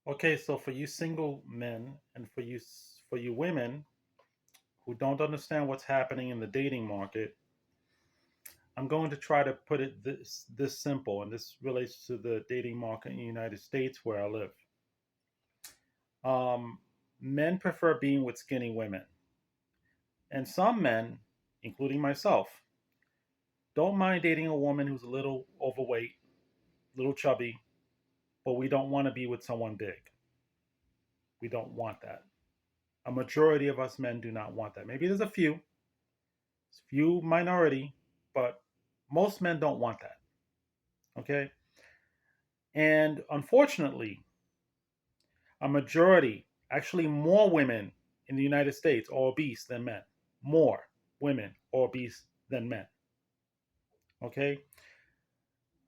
Okay, so for you single men and for you women who don't understand what's happening in the dating market, I'm going to try to put it this simple, and this relates to the dating market in the United States where I live. Um, Men prefer being with skinny women, and some men, including myself, don't mind dating a woman who's a little overweight, a little chubby, but we don't want to be with someone big. We don't want that. A majority of us men do not want that. Maybe there's a few minority, but most men don't want that. Okay. And unfortunately, a majority, actually more women in the United States are obese than men. More women are obese than men. Okay.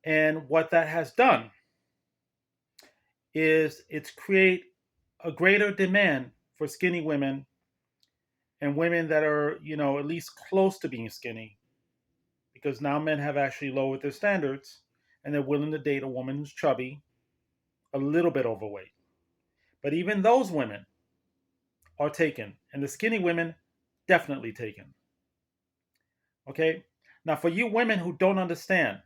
And what that has done is it's create a greater demand for skinny women and women that are, at least close to being skinny, because now men have actually lowered their standards and they're willing to date a woman who's chubby, a little bit overweight. But even those women are taken, and the skinny women definitely taken. Okay? Now, for you women who don't understand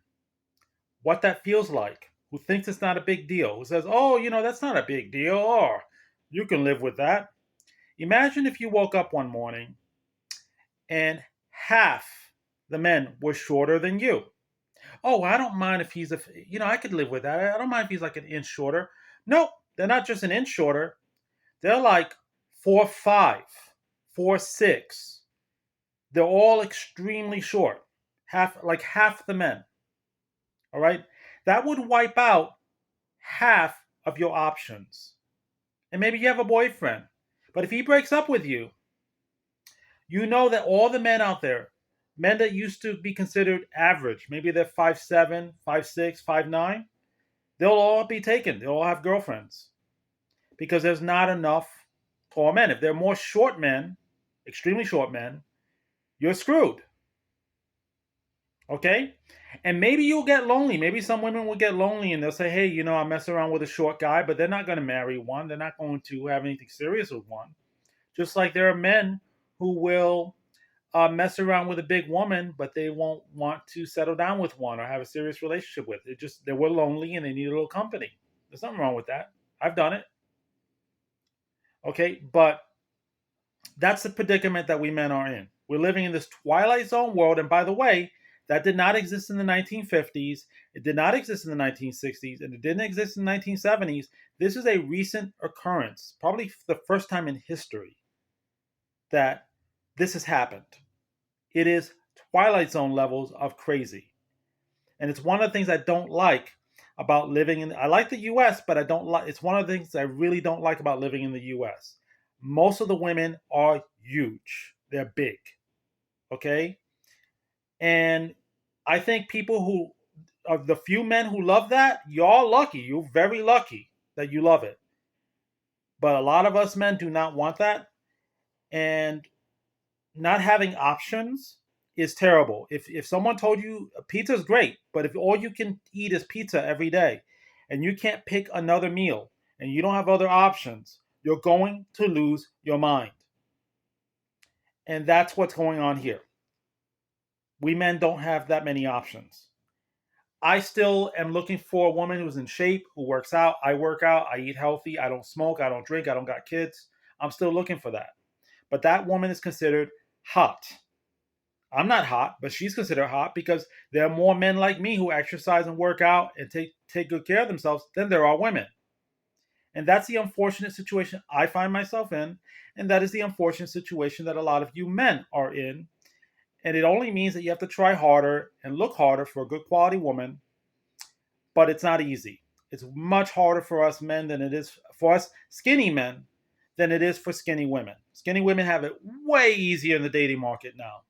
what that feels like, who thinks it's not a big deal, who says, oh, that's not a big deal, or you can live with that. Imagine if you woke up one morning and half the men were shorter than you. Oh, I don't mind if I could live with that. I don't mind if he's like an inch shorter. Nope, they're not just an inch shorter. They're like 4'5", 4'6". They're all extremely short. Half the men. All right? That would wipe out half of your options. And maybe you have a boyfriend. But if he breaks up with you, you know that all the men out there, men that used to be considered average, maybe they're 5'7", 5'6", 5'9", they'll all be taken. They'll all have girlfriends. Because there's not enough tall men. If there are more short men, extremely short men, you're screwed. Okay? And maybe you'll get lonely. Maybe some women will get lonely and they'll say, hey, I mess around with a short guy, but they're not going to marry one. They're not going to have anything serious with one. Just like there are men who will mess around with a big woman, but they won't want to settle down with one or have a serious relationship with. They were lonely and they need a little company. There's nothing wrong with that. I've done it. Okay, but that's the predicament that we men are in. We're living in this Twilight Zone world. And by the way, that did not exist in the 1950s. It did not exist in the 1960s. And it didn't exist in the 1970s. This is a recent occurrence, probably the first time in history that this has happened. It is Twilight Zone levels of crazy. And it's one of the things I don't like about living in. I like the US, but I don't like. It's one of the things I really don't like about living in the US. Most of the women are huge. They're big. Okay? And I think people who of the few men who love that, y'all lucky. You're very lucky that you love it. But a lot of us men do not want that. And not having options is terrible. If someone told you pizza is great, but if all you can eat is pizza every day and you can't pick another meal and you don't have other options, you're going to lose your mind. And that's what's going on here. We men don't have that many options. I still am looking for a woman who's in shape, who works out. I work out, I eat healthy, I don't smoke, I don't drink, I don't got kids. I'm still looking for that. But that woman is considered hot. I'm not hot, but she's considered hot because there are more men like me who exercise and work out and take good care of themselves than there are women. And that's the unfortunate situation I find myself in. And that is the unfortunate situation that a lot of you men are in. And it only means that you have to try harder and look harder for a good quality woman. But it's not easy. It's much harder for us men than it is for us skinny men than it is for skinny women. Skinny women have it way easier in the dating market now.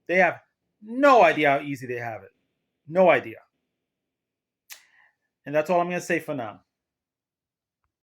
They have no idea how easy they have it. No idea. And that's all I'm going to say for now.